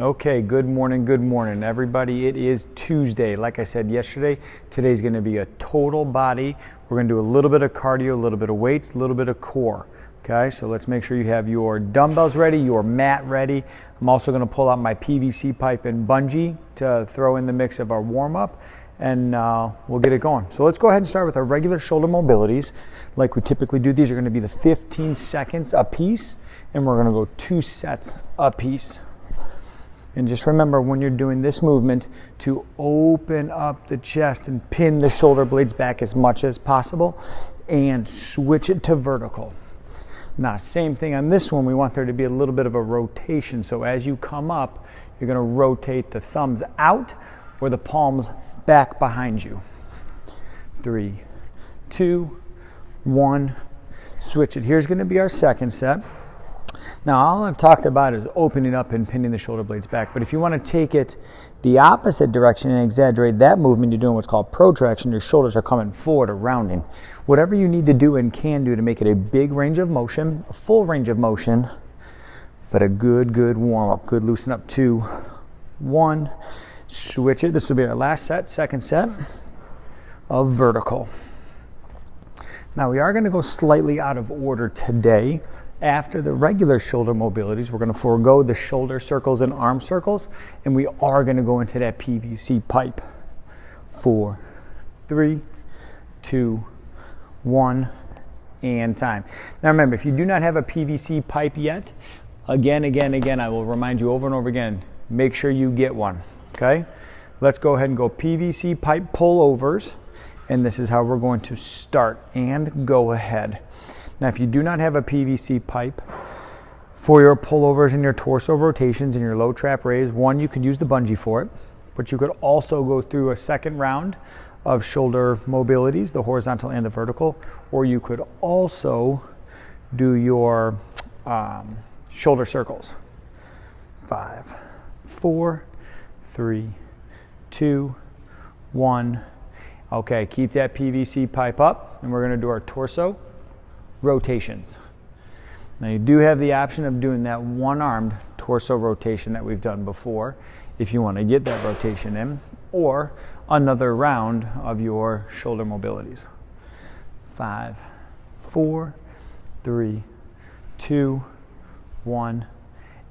Okay, good morning, everybody. It is Tuesday. Like I said yesterday, today's going to be a total body. We're going to do a little bit of cardio, a little bit of weights, a little bit of core. Okay, so let's make sure you have your dumbbells ready, your mat ready. I'm also going to pull out my PVC pipe and bungee to throw in the mix of our warm-up, and we'll get it going. So let's go ahead and start with our regular shoulder mobilities. Like we typically do, these are going to be the 15 seconds a piece, and we're going to go 2 sets a piece. And just remember when you're doing this movement to open up the chest and pin the shoulder blades back as much as possible and switch it to vertical. Now, same thing on this one, we want there to be a little bit of a rotation. So as you come up, you're going to rotate the thumbs out or the palms back behind you. 3, 2, 1, switch it. Here's going to be our second set. Now, all I've talked about is opening up and pinning the shoulder blades back. But if you want to take it the opposite direction and exaggerate that movement, you're doing what's called protraction. Your shoulders are coming forward or rounding. Whatever you need to do and can do to make it a big range of motion, a full range of motion, but a good warm-up. Good loosen up. 2, 1, switch it. This will be our last set, second set of vertical. Now, we are going to go slightly out of order today. After the regular shoulder mobilities, we're going to forego the shoulder circles and arm circles, and we are going to go into that PVC pipe. 4, 3, 2, 1, and time. Now remember, if you do not have a PVC pipe yet, again, I will remind you over and over again, make sure you get one, okay? Let's go ahead and go PVC pipe pullovers, and this is how we're going to start, and go ahead. Now, if you do not have a PVC pipe for your pullovers and your torso rotations and your low trap raise, one, you could use the bungee for it, but you could also go through a second round of shoulder mobilities, the horizontal and the vertical, or you could also do your shoulder circles. 5, 4, 3, 2, 1. Okay, keep that PVC pipe up, and we're going to do our torso rotations. Now, you do have the option of doing that one-armed torso rotation that we've done before if you want to get that rotation in, or another round of your shoulder mobilities. 5, 4, 3, 2, 1,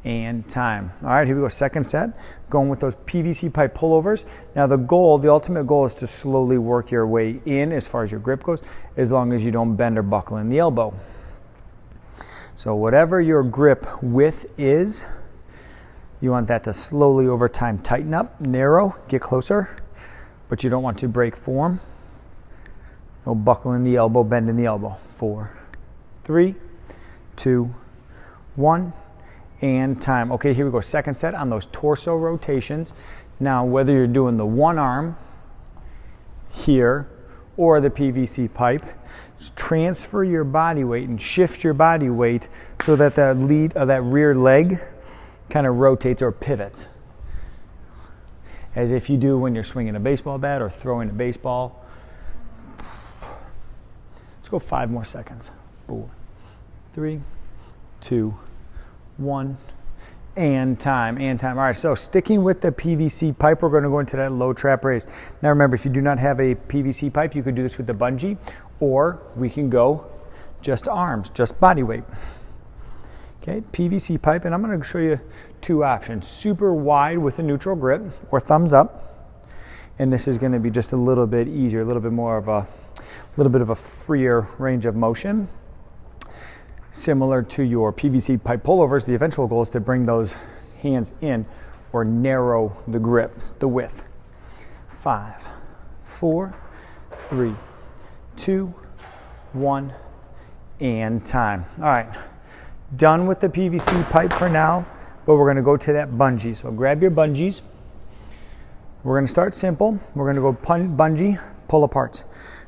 and time. All right, here we go. Second set, going with those PVC pipe pullovers. Now, the ultimate goal is to slowly work your way in as far as your grip goes, as long as you don't bend or buckle in the elbow. So whatever your grip width is, you want that to slowly over time tighten up, narrow, get closer, but you don't want to break form. No buckle in the elbow, bend in the elbow. 4, 3, 2, 1. And time. Okay, here we go. Second set on those torso rotations. Now, whether you're doing the one arm here or the PVC pipe, just transfer your body weight and shift your body weight so that that rear leg kind of rotates or pivots, as if you do when you're swinging a baseball bat or throwing a baseball. Let's go 5 more seconds. 4, 3, 2, 1, and time. All right, so sticking with the PVC pipe, we're going to go into that low trap raise. Now remember, if you do not have a PVC pipe, you could do this with the bungee, or we can go just arms, just body weight. Okay, PVC pipe, and I'm going to show you 2 options. Super wide with a neutral grip, or thumbs up, and this is going to be just a little bit easier, a little bit of a freer range of motion. Similar to your PVC pipe pullovers, the eventual goal is to bring those hands in or narrow the grip, the width. 5, 4, 3, 2, 1, and time. All right, done with the PVC pipe for now, but we're going to go to that bungee. So grab your bungees. We're going to start simple. We're going to go bungee, pull apart.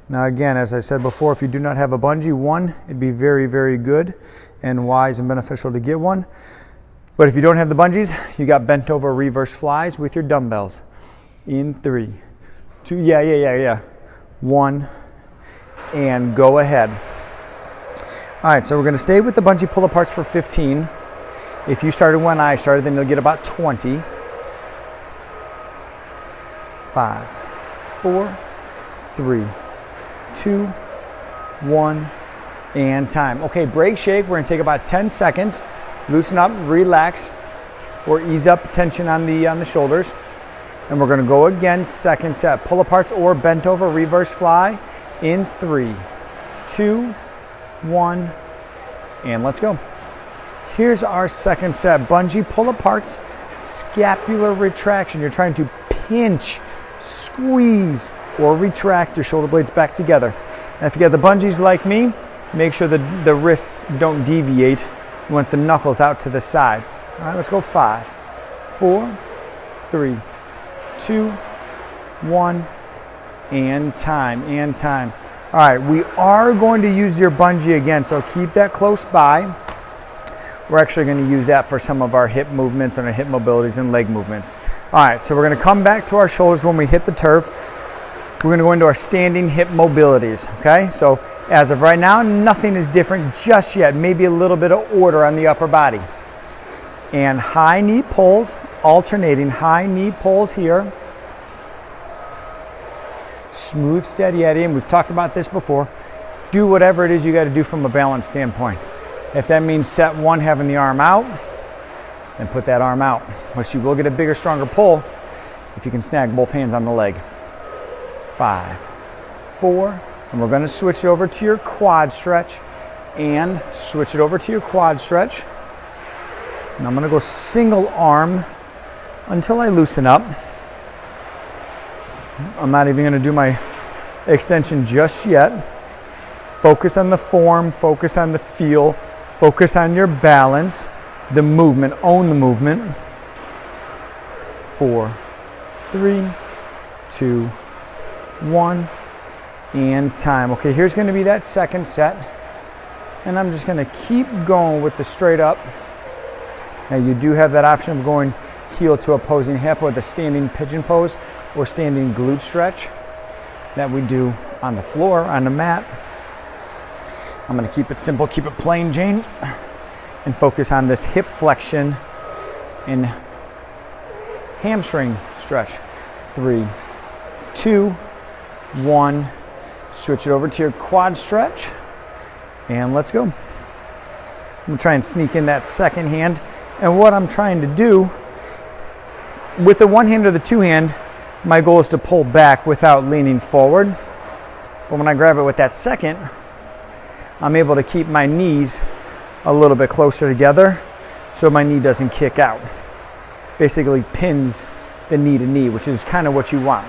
Now again, as I said before, if you do not have a bungee, one, it'd be very good and wise and beneficial to get one. But if you don't have the bungees, you got bent over reverse flies with your dumbbells. In 3, 2, 1, and go ahead. All right, so we're going to stay with the bungee pull aparts for 15. If you started when I started, then you'll get about 20. 5, 4, 3, 2, 1, and time. Okay, break, shake. We're gonna take about 10 seconds. Loosen up, relax, or ease up tension on the shoulders. And we're gonna go again, second set. Pull aparts or bent over, reverse fly in 3, 2, 1, and let's go. Here's our second set. Bungee pull aparts, scapular retraction. You're trying to pinch, squeeze, or retract your shoulder blades back together. And if you got the bungees like me, make sure that the wrists don't deviate. You want the knuckles out to the side. All right, let's go 5, 4, 3, 2, 1, and time. All right, we are going to use your bungee again, so keep that close by. We're actually going to use that for some of our hip movements and our hip mobilities and leg movements. All right, so we're going to come back to our shoulders when we hit the turf. We're going to go into our standing hip mobilities, okay? So as of right now, nothing is different just yet. Maybe a little bit of order on the upper body. And high knee pulls, alternating high knee pulls here. Smooth, steady Eddie, and we've talked about this before. Do whatever it is you got to do from a balance standpoint. If that means set 1 having the arm out, then put that arm out. But you will get a bigger, stronger pull if you can snag both hands on the leg. 5, 4, and we're going to switch it over to your quad stretch and switch it over to your quad stretch. And I'm going to go single arm until I loosen up. I'm not even going to do my extension just yet. Focus on the form, focus on the feel, focus on your balance, the movement, own the movement. 4, 3, 2, 1, and time. Okay, here's going to be that second set. And I'm just going to keep going with the straight up. Now you do have that option of going heel to opposing hip with a standing pigeon pose or standing glute stretch that we do on the floor, on the mat. I'm going to keep it simple, keep it plain Jane, and focus on this hip flexion and hamstring stretch. 3, 2, 1. Switch it over to your quad stretch, and let's go. I'm going to try and sneak in that second hand. And what I'm trying to do with the one hand or the two hand, my goal is to pull back without leaning forward. But when I grab it with that second, I'm able to keep my knees a little bit closer together so my knee doesn't kick out. Basically pins the knee to knee, which is kind of what you want.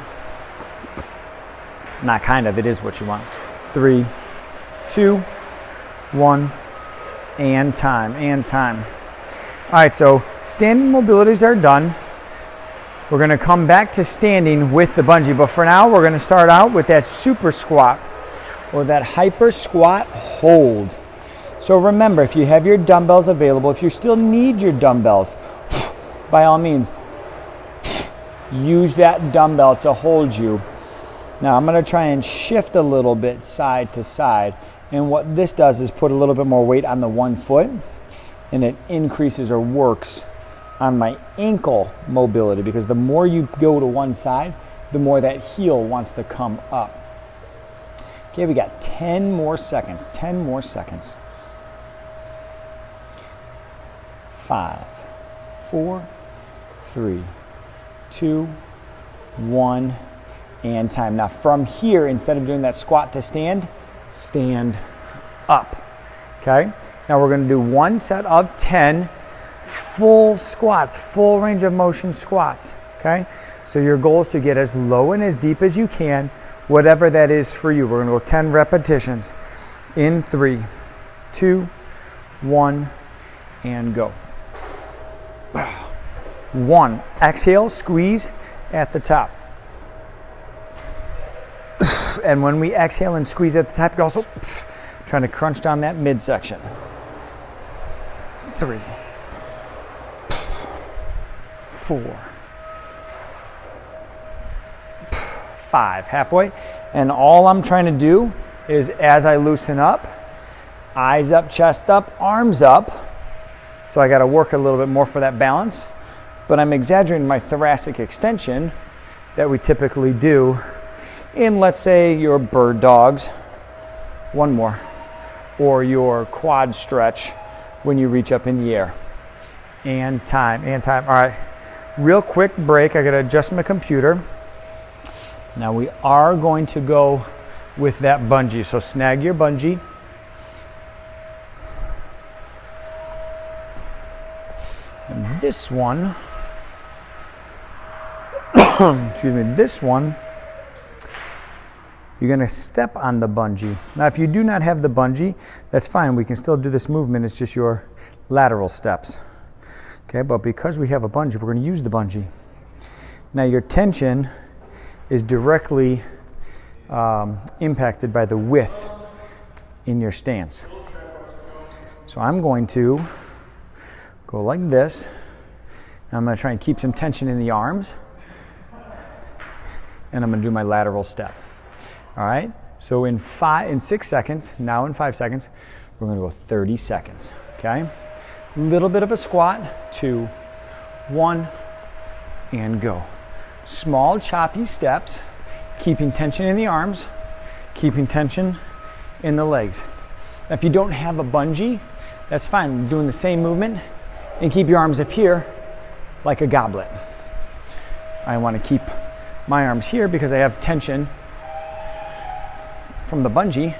Not kind of, it is what you want. 3, 2, 1, and time. All right, so standing mobilities are done. We're going to come back to standing with the bungee, but for now we're going to start out with that super squat or that hyper squat hold. So remember, if you have your dumbbells available, if you still need your dumbbells, by all means, use that dumbbell to hold you. Now I'm going to try and shift a little bit side to side, and what this does is put a little bit more weight on the one foot, and it increases or works on my ankle mobility, because the more you go to one side, the more that heel wants to come up. Okay, we got 10 more seconds. 5, 4, 3, 2, 1, and time. Now from here, instead of doing that squat to stand, stand up. Okay, now we're going to do one set of 10 full squats, full range of motion squats. Okay, so your goal is to get as low and as deep as you can, whatever that is for you. We're going to go 10 repetitions in 3, 2, 1, and go. 1, exhale, squeeze at the top. And when we exhale and squeeze at the top, you're also trying to crunch down that midsection. 3, 4, 5, halfway. And all I'm trying to do is, as I loosen up, eyes up, chest up, arms up, So I got to work a little bit more for that balance, but I'm exaggerating my thoracic extension that we typically do in, let's say, your bird dogs, one more, or your quad stretch when you reach up in the air. And time. All right, real quick break. I got to adjust my computer. Now we are going to go with that bungee. So snag your bungee. And this one, excuse me, this one, you're going to step on the bungee. Now if you do not have the bungee, that's fine. We can still do this movement. It's just your lateral steps. Okay, but because we have a bungee, we're going to use the bungee. Now your tension is directly impacted by the width in your stance. So I'm going to go like this. And I'm going to try and keep some tension in the arms. And I'm going to do my lateral step. All right? So in 6 seconds, now in 5 seconds, we're going to go 30 seconds. Okay? Little bit of a squat. 2, 1, and go. Small choppy steps, keeping tension in the arms, keeping tension in the legs. Now, if you don't have a bungee, that's fine. Doing the same movement and keep your arms up here like a goblet. I want to keep my arms here because I have tension from the bungee,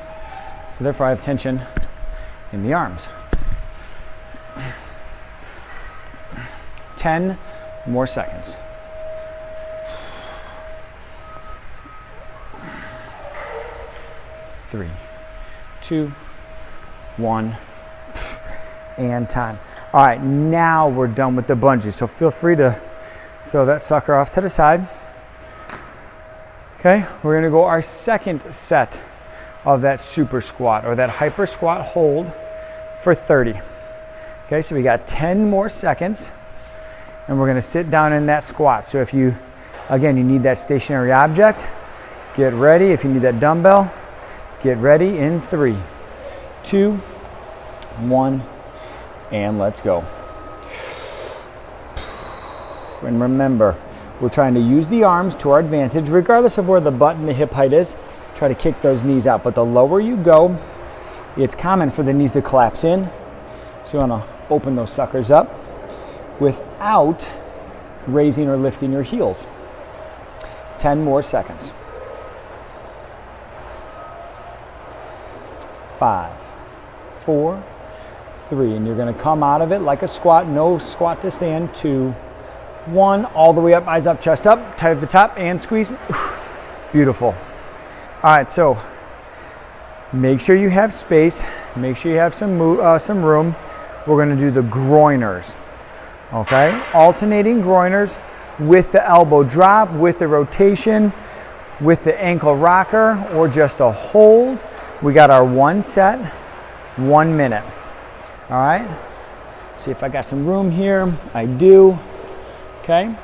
so therefore I have tension in the arms. 10 more seconds. 3, 2, 1, and time. All right, now we're done with the bungee. So feel free to throw that sucker off to the side. Okay, we're gonna go our second set of that super squat or that hyper squat hold for 30. Okay, so we got 10 more seconds and we're gonna sit down in that squat. So if you, again, you need that stationary object, get ready. If you need that dumbbell, get ready in 3, 2, 1, and let's go. And remember, we're trying to use the arms to our advantage, regardless of where the butt and the hip height is. Try to kick those knees out, but the lower you go, it's common for the knees to collapse in. So you want to open those suckers up without raising or lifting your heels. 10 more seconds. 5, 4, 3, and you're going to come out of it like a squat. No squat to stand. 2, 1, all the way up, eyes up, chest up, tight at the top, and squeeze. Beautiful. All right, so make sure you have space. Make sure you have some room. We're going to do the groiners. Okay, alternating groiners with the elbow drop, with the rotation, with the ankle rocker, or just a hold. We got our 1 set, 1 minute. All right, see if I got some room here. I do. Okay,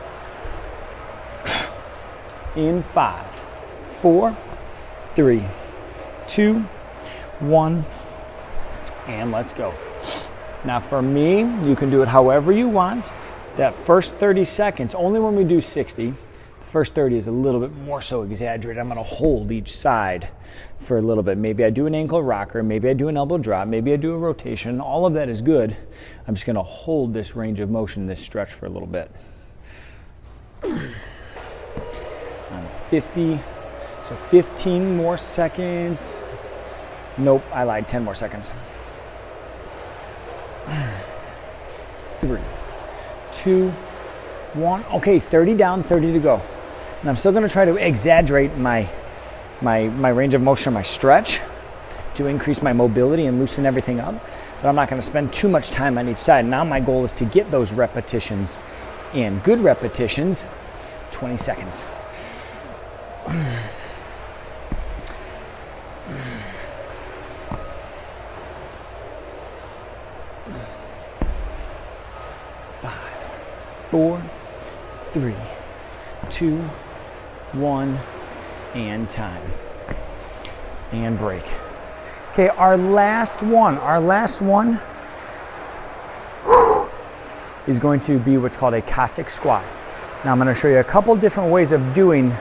in 5, 4, 3, 2, 1, and let's go. Now for me, you can do it however you want. That first 30 seconds, only when we do 60, the first 30 is a little bit more so exaggerated. I'm gonna hold each side for a little bit. Maybe I do an ankle rocker, maybe I do an elbow drop, maybe I do a rotation. All of that is good. I'm just gonna hold this range of motion, this stretch for a little bit. On 50, so 15 more seconds. Nope, I lied, 10 more seconds. 3, 2, 1. Okay, 30 down, 30 to go. And I'm still gonna try to exaggerate my range of motion, my stretch, to increase my mobility and loosen everything up. But I'm not gonna spend too much time on each side. Now my goal is to get those repetitions in. Good repetitions, 20 seconds. 5, 4, 3, 2, 1, and time. And break. Okay, our last one. is going to be what's called a Cossack squat. Now I'm going to show you a couple different ways of doing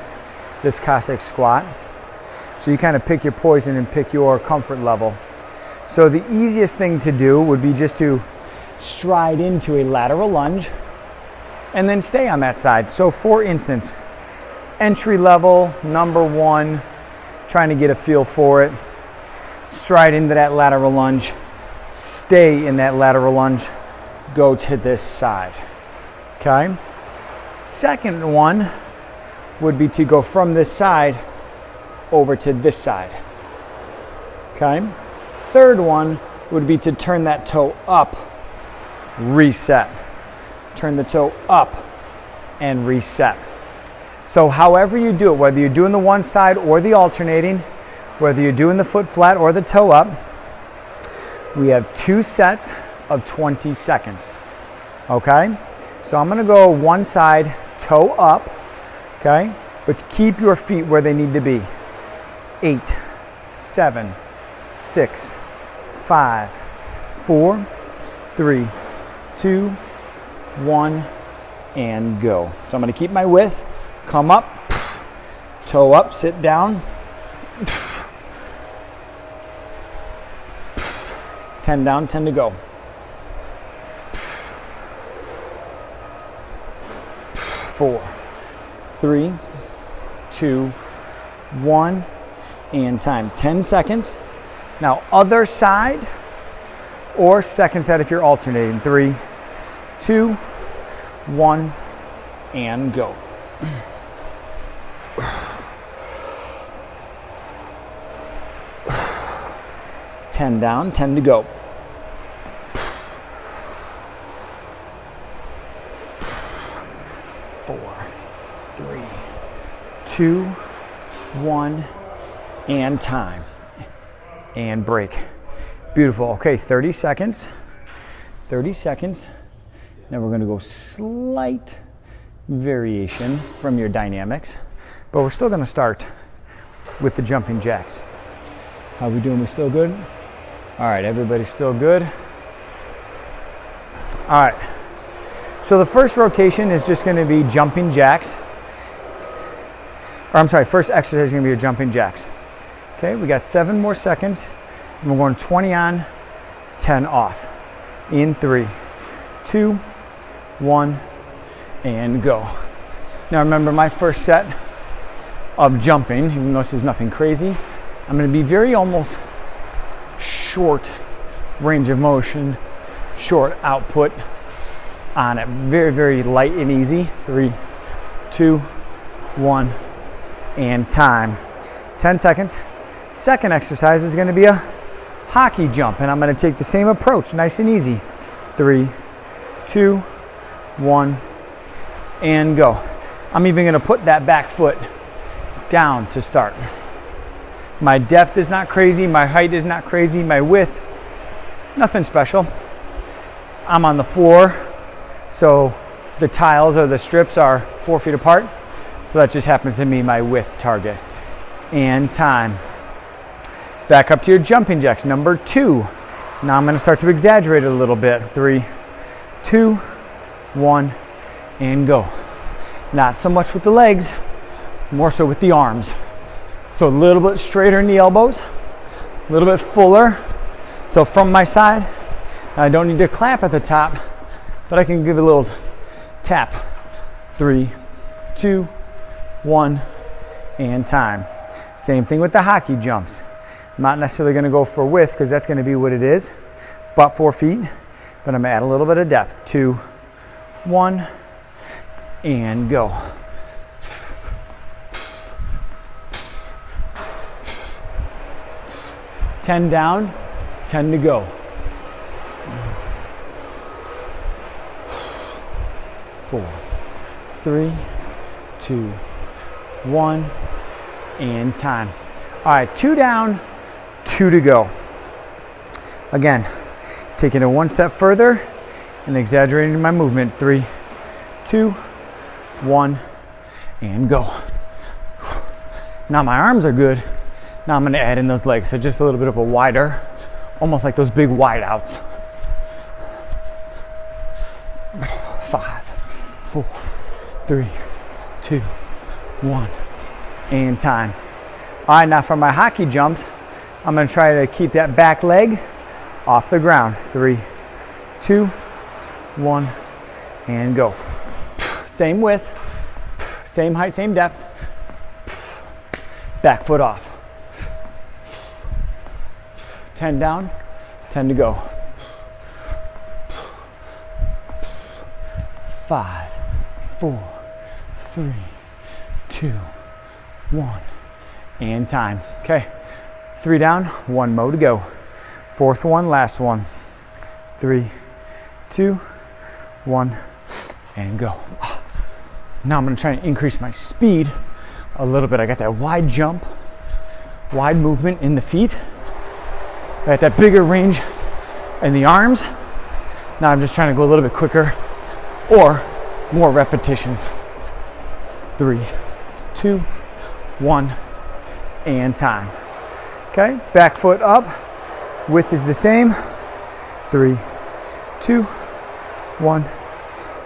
this Cossack squat. So you kind of pick your poison and pick your comfort level. So the easiest thing to do would be just to stride into a lateral lunge and then stay on that side. So for instance, entry level, number one, trying to get a feel for it, stride into that lateral lunge, stay in that lateral lunge, go to this side, okay? Second one would be to go from this side over to this side, okay? Third one would be to turn that toe up, reset. Turn the toe up and reset. So however you do it, whether you're doing the one side or the alternating, whether you're doing the foot flat or the toe up, we have 2 sets of 20 seconds, okay? So I'm gonna go one side, toe up, okay? But keep your feet where they need to be. 8, 7, 6, 5, 4, 3, 2, 1, and go. So I'm going to keep my width, come up, toe up, sit down. 10 down, 10 to go. 4, 3, 2, 1, and time. 10 seconds. Now other side or second set if you're alternating. 3, 2, 1, and go. Ten down, 10 to go. 4, 3, 2, 1, and time. And break. Beautiful. Okay, 30 seconds. 30 seconds. Now we're going to go slight variation from your dynamics, but we're still going to start with the jumping jacks. How we doing? We still good? All right, everybody's still good? All right. So the first rotation is just going to be jumping jacks. Or I'm sorry, first exercise is going to be your jumping jacks. Okay, we got 7 more seconds. And we're going 20 on, 10 off. In 3, 2, 1, and go. Now remember, my first set of jumping, even though this is nothing crazy, I'm going to be very almost short range of motion, short output on it. Very, very light and easy. 3, 2, 1, and time. 10 seconds. Second exercise is going to be a hockey jump, and I'm going to take the same approach, nice and easy. 3, 2, 1, and go. I'm even going to put that back foot down to start. My depth is not crazy, my height is not crazy, my width, nothing special. I'm on the floor, so the tiles or the strips are 4 feet apart, so that just happens to be my width target. And time. Back up to your jumping jacks, number 2. Now I'm going to start to exaggerate it a little bit. 3, 2, 1, and go. Not so much with the legs, more so with the arms. So a little bit straighter in the elbows, a little bit fuller. So from my side, I don't need to clap at the top, but I can give a little tap. 3, 2, 1, and time. Same thing with the hockey jumps. I'm not necessarily going to go for width because that's going to be what it is, about 4 feet, but I'm going to add a little bit of depth. 2, 1, and go. Ten down, 10 to go. 4, 3, 2, 1, and time. All right, 2 down, 2 to go. Again, taking it one step further and exaggerating my movement. 3, 2, 1, and go. Now my arms are good. Now I'm gonna add in those legs. So just a little bit of a wider, almost like those big wide outs. 3, 2, 1, and time. All right, now for my hockey jumps, I'm gonna try to keep that back leg off the ground. 3, 2, 1, and go. Same width, same height, same depth. Back foot off. 10 down, 10 to go. 5, 4, 3, 2, 1, and time. Okay, 3 down, 1 more to go. Fourth one, last one. 3, 2, 1, and go. Now I'm gonna try and increase my speed a little bit. I got that wide jump, wide movement in the feet. I got that bigger range in the arms. Now I'm just trying to go a little bit quicker or more repetitions. 3, 2, 1, and time. Okay, back foot up. Width is the same. 3, 2, 1,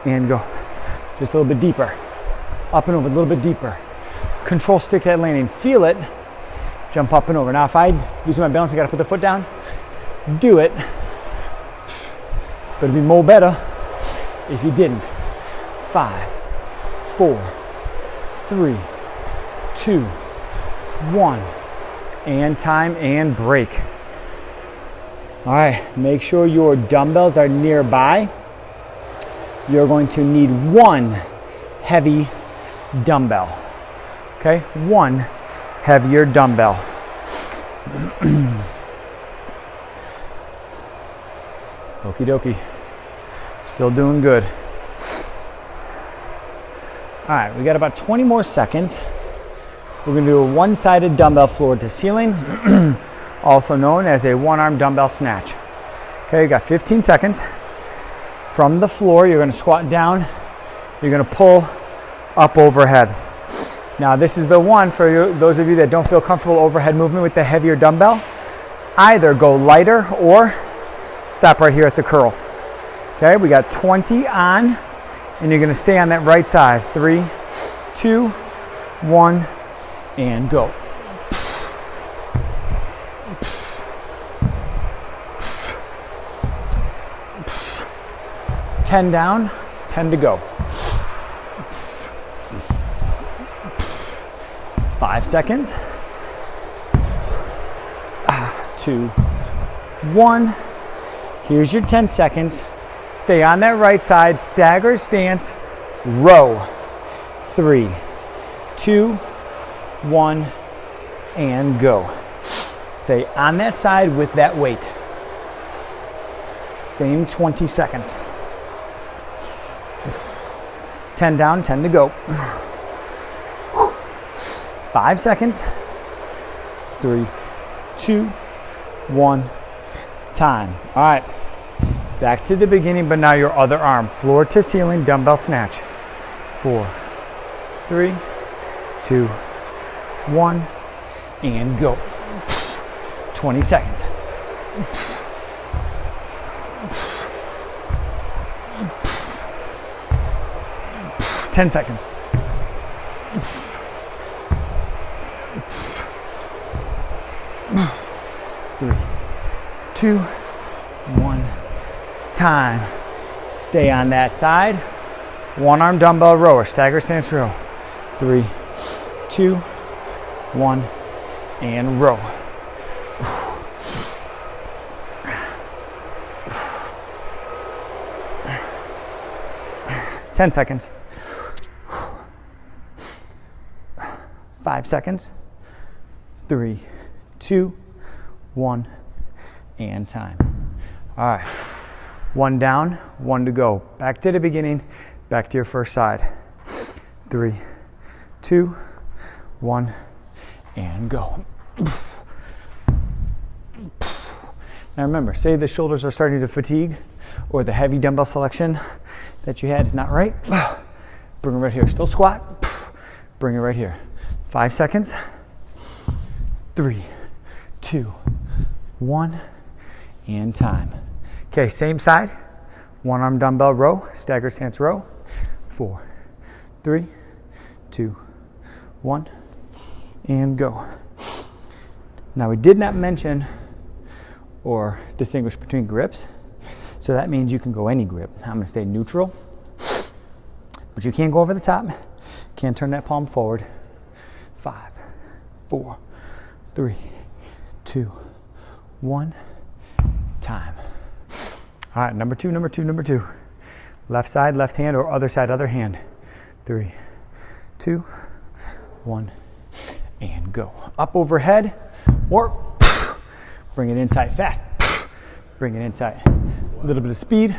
and go. Just a little bit deeper. Up and over, a little bit deeper. Control stick that landing. Feel it. Jump up and over. Now if I lose my balance, I gotta put the foot down. Do it. But it'd be more better if you didn't. 5, 4, 3, 2, 1, and time and break. All right, make sure your dumbbells are nearby. You're going to need 1 heavy dumbbell. Okay, 1 heavier dumbbell. Okie dokie. Still doing good. All right, we got about 20 more seconds. We're gonna do a one-sided dumbbell floor to ceiling, also known as a one-arm dumbbell snatch. Okay, you got 15 seconds. From the floor, you're gonna squat down. You're gonna pull up overhead. Now this is the one for you, those of you that don't feel comfortable overhead movement with the heavier dumbbell. Either go lighter or stop right here at the curl. Okay, we got 20 on, and you're gonna stay on that right side. 3, 2, 1, and go. Ten down, 10 to go. 5 seconds. 2, 1. Here's your 10 seconds. Stay on that right side, stagger stance, row. 3, 2, 1, and go. Stay on that side with that weight. Same 20 seconds. 10 down, 10 to go. 5 seconds. 3, 2, 1, time. All right, back to the beginning, but now your other arm. Floor to ceiling dumbbell snatch. 4, 3, 2, 1, and go. 20 seconds. 10 seconds. 3, 2, 1, time. Stay on that side. One arm dumbbell row or stagger stance row. 3, 2, 1, and row. Ten seconds. 5 seconds. 3, 2, 1, and time. All right. 1 down, 1 to go. Back to the beginning, back to your first side. 3, 2, 1, and go. Now remember, say the shoulders are starting to fatigue or the heavy dumbbell selection that you had is not right. Bring it right here. Still squat. Bring it right here. 5 seconds. 3, 2, 1, and time. Okay, same side. One arm dumbbell row, stagger stance row. 4, 3, 2, 1, and go. Now we did not mention or distinguish between grips, so that means you can go any grip. I'm going to stay neutral, but you can't go over the top. Can't turn that palm forward. 5, 4, 3, 2, 1, time. All right, number two. Left side, left hand, or other side, other hand. 3, 2, 1, and go. Up overhead, or bring it in tight, fast. Bring it in tight. A little bit of speed.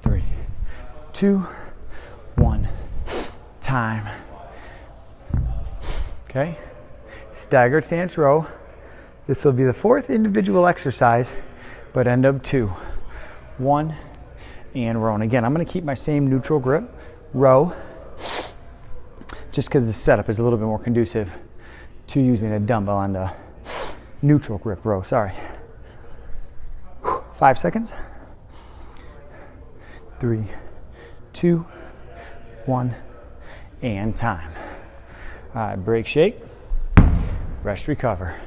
3, 2, 1, time. Okay, staggered stance row. This will be the 4th individual exercise, but end of 2, 1, and row. And again, I'm going to keep my same neutral grip, row, just because the setup is a little bit more conducive to using a dumbbell on the neutral grip row. Sorry. 5 seconds. 3, 2, 1, and time. All right, break, shake, rest, recover.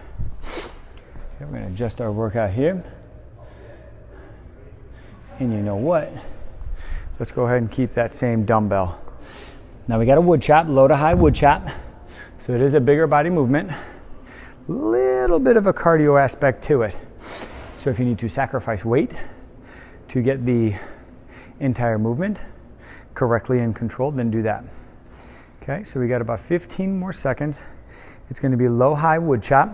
Okay, we're going to adjust our workout here. And you know what? Let's go ahead and keep that same dumbbell. Now we got a wood chop, low to high wood chop. So it is a bigger body movement. Little bit of a cardio aspect to it. So if you need to sacrifice weight to get the entire movement correctly and controlled, then do that. Okay, so we got about 15 more seconds. It's going to be low high wood chop.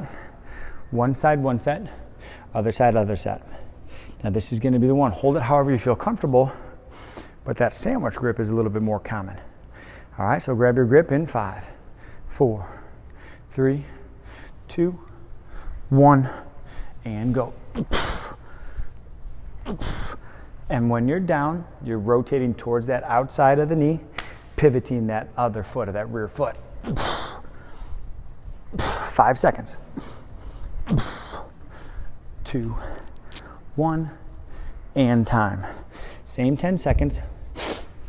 One side, one set. Other side, other set. Now this is going to be the one. Hold it however you feel comfortable, but that sandwich grip is a little bit more common. All right, so grab your grip in 5, 4, 3, 2, 1, and go. And when you're down, you're rotating towards that outside of the knee, pivoting that other foot or that rear foot. 5 seconds. 2, 1, and time. Same 10 seconds,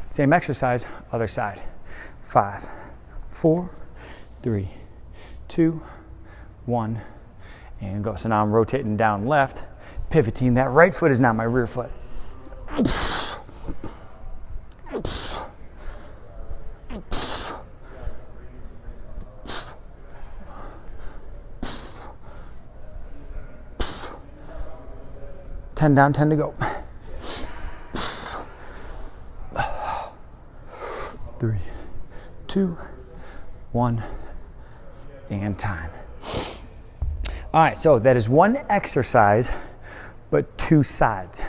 same exercise, other side. 5, 4, 3, 2, 1, and go. So now I'm rotating down left, pivoting. That right foot is now my rear foot. 10 down, 10 to go. 3, 2, 1, and time. All right, so that is one exercise, but 2 sides.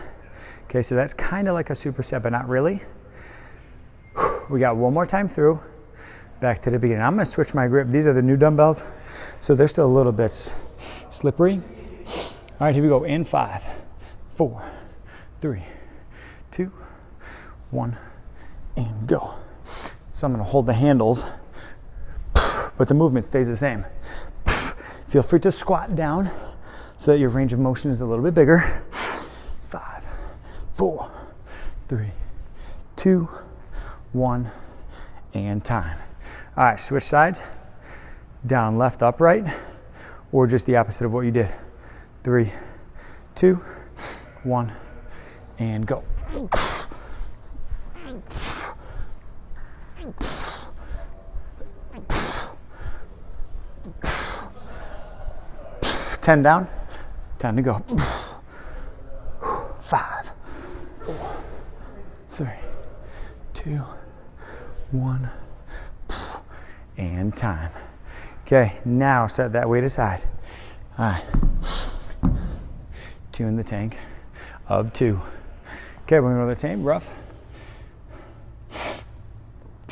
Okay, so that's kind of like a superset, but not really. We got one more time through. Back to the beginning. I'm going to switch my grip. These are the new dumbbells, so they're still a little bit slippery. All right, here we go. In 5, 4, 3, 2, 1, and go. So I'm going to hold the handles, but the movement stays the same. Feel free to squat down so that your range of motion is a little bit bigger. 5, 4, 3, 2, 1, and time. All right, switch sides. Down, left, upright, or just the opposite of what you did. 3, 2, 1, and go. Ten down, time to go. 5, 4, 3, 2, 1, and time. Okay, now set that weight aside. All right, 2 in the tank of 2. Okay, we're gonna go the same, rough.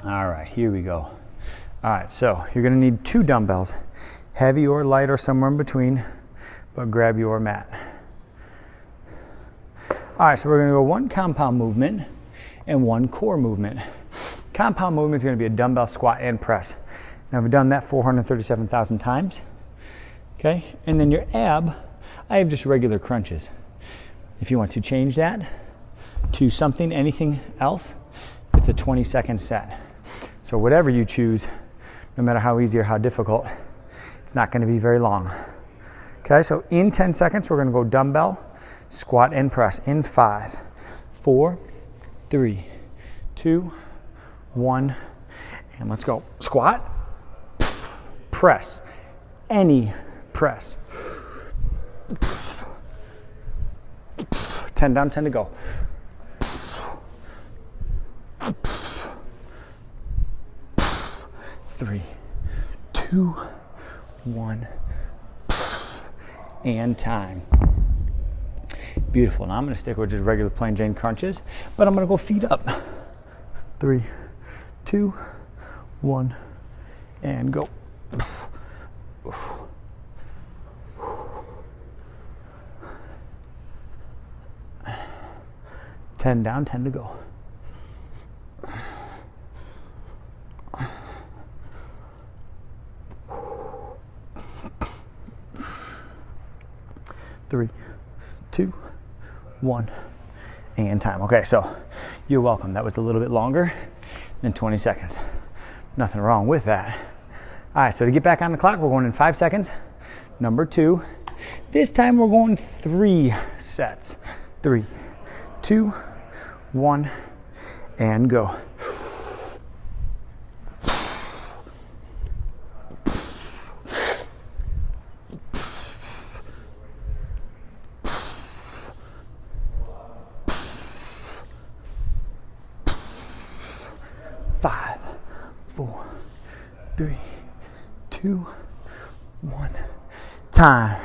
All right, here we go. All right, so you're gonna need 2 dumbbells, heavy or light or somewhere in between, but grab your mat. All right, so we're gonna go 1 compound movement and 1 core movement. Compound movement is gonna be a dumbbell squat and press. Now we've done that 437,000 times. Okay, and then your ab, I have just regular crunches. If you want to change that to something, anything else, it's a 20-second set. So whatever you choose, no matter how easy or how difficult, it's not going to be very long. Okay, so in 10 seconds, we're going to go dumbbell, squat, and press in 5, 4, 3, 2, 1, and let's go. Squat, press, any press. 10 down, 10 to go. 3, 2, 1, and time. Beautiful. Now I'm going to stick with just regular plain Jane crunches, but I'm going to go feet up. 3, 2, 1, and go. 10 down, 10 to go. 3, 2, 1, and time. Okay, so you're welcome. That was a little bit longer than 20 seconds. Nothing wrong with that. All right, so to get back on the clock, we're going in 5 seconds. Number 2. This time we're going 3 sets. 3, 2, 1, and go. 5, 4, 3, 2, 1, time.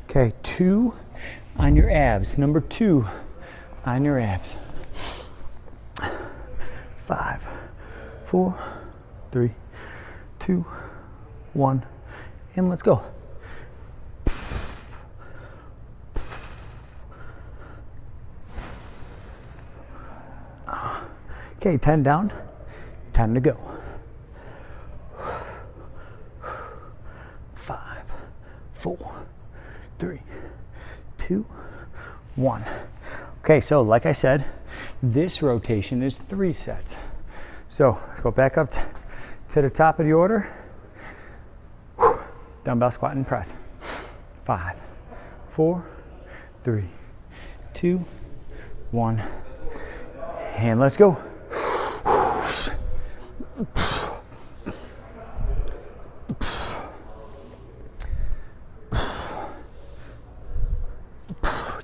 Okay, 2 on your abs. Number 2 on your abs. 5, 4, 3, 2, 1, and let's go. Okay, 10 down, 10 to go. 5, 4, 3, 2, 1. Okay, so like I said, this rotation is 3 sets. So let's go back up to the top of the order. Dumbbell squat and press. 5, 4, 3, 2, 1, and let's go.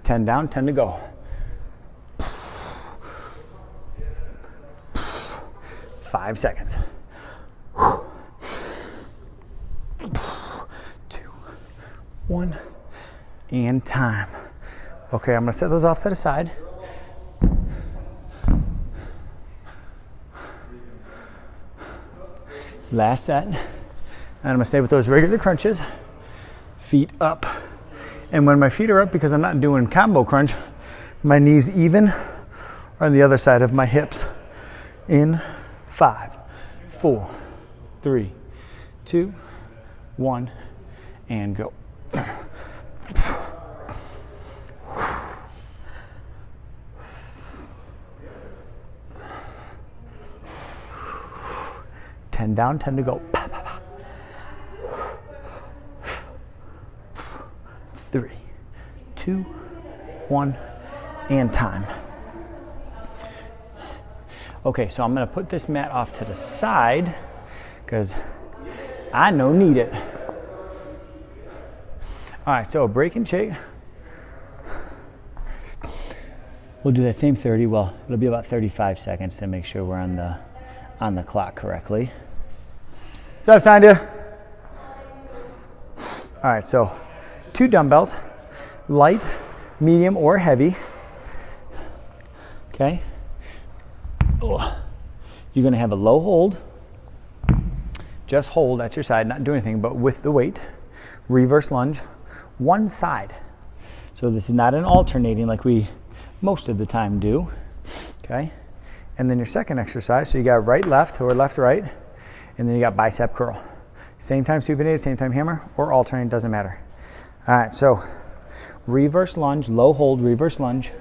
10 down, 10 to go. 5 seconds. 2, 1, and time. Okay, I'm gonna set those off to the side. Last set. And I'm gonna stay with those regular crunches. Feet up. And when my feet are up, because I'm not doing combo crunch, my knees even are on the other side of my hips. In 5, 4, 3, 2, 1, and go. 10 down, 10 to go. 3, 2, 1, and time. Okay, so I'm gonna put this mat off to the side because I no need it. All right, so break and shake. We'll do that same 30. Well, it'll be about 35 seconds to make sure we're on the clock correctly. What's up, Sandhya? All right, so 2 dumbbells, light, medium, or heavy. Okay. You're going to have a low hold. Just hold at your side, not do anything, but with the weight. Reverse lunge, one side. So this is not an alternating like we most of the time do. Okay. And then your second exercise, so you got right, left, or left, right. And then you got bicep curl. Same time supinated, same time hammer, or alternate, doesn't matter. All right, so reverse lunge, low hold, reverse lunge,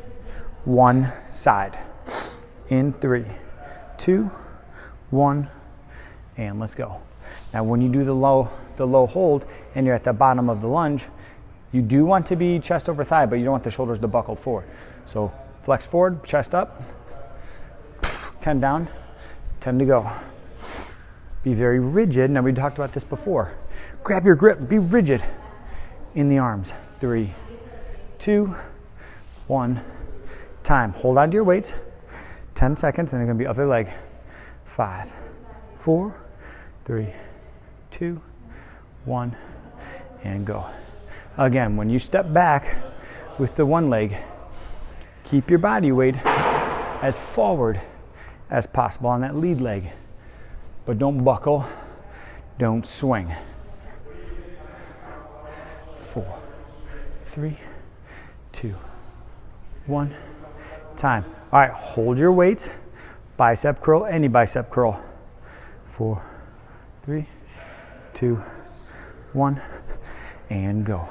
one side. In 3, 2, 1, and let's go. Now when you do the low hold and you're at the bottom of the lunge, you do want to be chest over thigh, but you don't want the shoulders to buckle forward. So flex forward, chest up, 10 down, 10 to go. Be very rigid. Now we talked about this before. Grab your grip, be rigid in the arms. 3, 2, 1, time. Hold on to your weights, 10 seconds, and it's gonna be other leg. 5, 4, 3, 2, 1, and go. Again, when you step back with the one leg, keep your body weight as forward as possible on that lead leg, but don't buckle, don't swing. 4, 3, 2, 1, time. All right, hold your weights, bicep curl, any bicep curl. 4, 3, 2, 1, and go.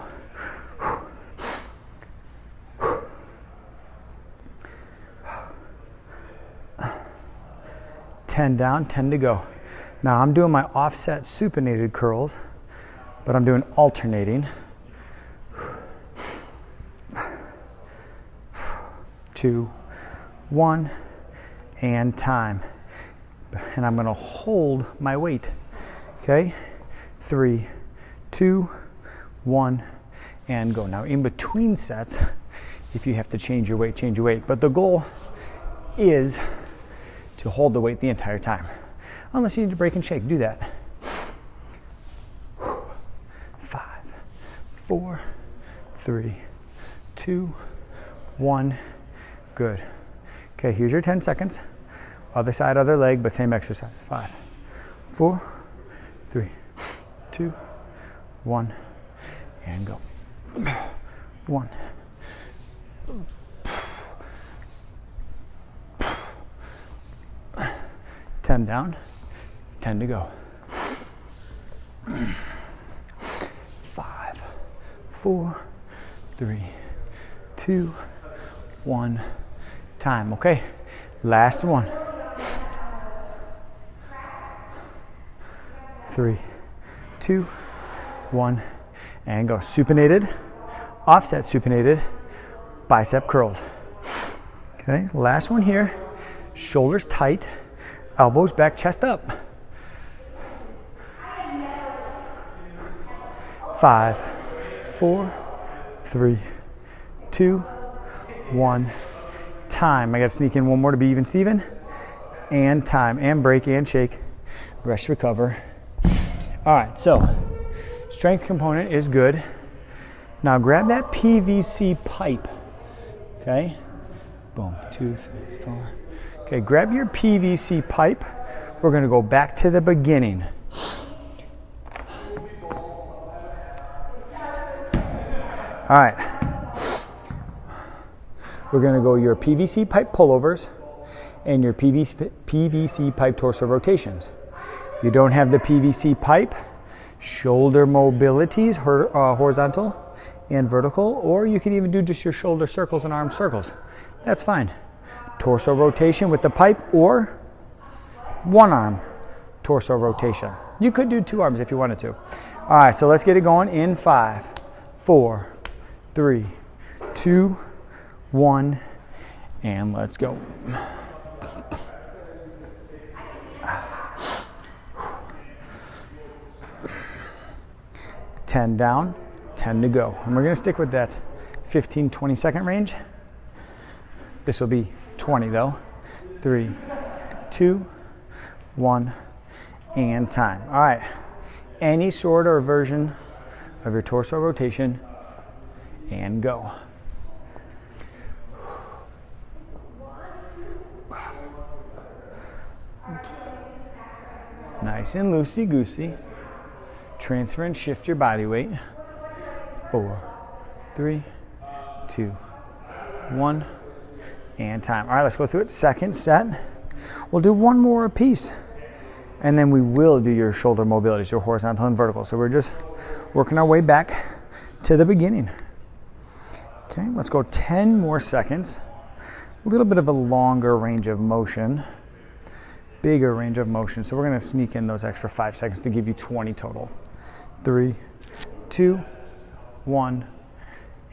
10 down, 10 to go. Now I'm doing my offset supinated curls, but I'm doing alternating. 2, 1, and time. And I'm gonna hold my weight, okay? 3, 2, 1, and go. Now in between sets, if you have to change your weight, change your weight. But the goal is to hold the weight the entire time. Unless you need to break and shake, do that. 5, 4, 3, 2, 1, good. Okay, here's your 10 seconds. Other side, other leg, but same exercise. 5, 4, 3, 2, 1, and go. 1. 10 down, 10 to go. 5, 4, 3, 2, 1, time. Okay, last one. 3, 2, 1, and go. Supinated, offset supinated, bicep curls. Okay, last one here. Shoulders tight, elbows back, chest up. 5, 4, 3, 2, 1, time. I gotta sneak in one more to be even Steven. And time, and break, and shake. Rest, recover. All right, so strength component is good. Now grab that PVC pipe, okay? Boom, 2, 3, 4. Okay, grab your PVC pipe. We're gonna go back to the beginning. All right. We're gonna go your PVC pipe pullovers and your PVC pipe torso rotations. You don't have the PVC pipe, shoulder mobilities, horizontal and vertical, or you can even do just your shoulder circles and arm circles. That's fine. Torso rotation with the pipe, or one arm torso rotation. You could do two arms if you wanted to. All right, so let's get it going in 5, 4, 3, 2, 1, and let's go. Ten down, 10 to go. And we're gonna stick with that 15, 20 second range. This will be 20 though. 3, 2, 1, and time. All right, any sort or version of your torso rotation, and go. Nice and loosey-goosey. Transfer and shift your body weight. 4, 3, 2, 1, and time. All right, let's go through it. Second set. We'll do one more apiece And then we will do your shoulder mobility, so horizontal and vertical. So we're just working our way back to the beginning. Okay, let's go 10 more seconds. A little bit of a longer range of motion, bigger range of motion. So we're gonna sneak in those extra 5 seconds to give you 20 total. 3, 2, 1,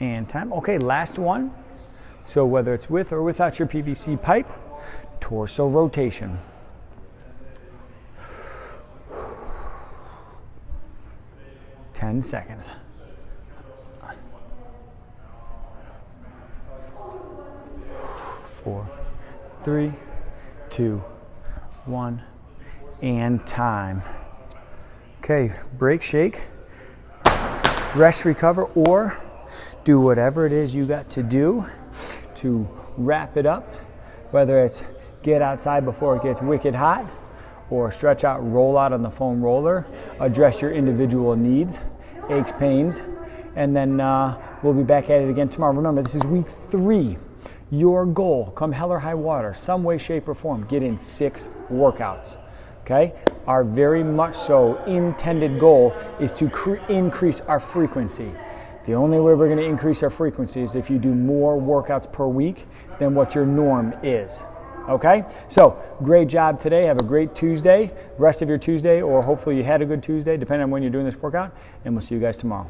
and time. Okay, last one. So whether it's with or without your PVC pipe, torso rotation. Ten seconds. 4, 3, 2, 1, and time. Okay, break, shake, rest, recover, or do whatever it is you got to do to wrap it up, whether it's get outside before it gets wicked hot, or stretch out, roll out on the foam roller, address your individual needs, aches, pains, and then we'll be back at it again tomorrow. Remember, this is week 3. Your goal, come hell or high water, some way, shape, or form, get in 6 workouts. Okay? Our very much so intended goal is to increase our frequency. The only way we're going to increase our frequency is if you do more workouts per week than what your norm is. Okay? So, great job today. Have a great Tuesday, rest of your Tuesday, or hopefully you had a good Tuesday, depending on when you're doing this workout, and we'll see you guys tomorrow.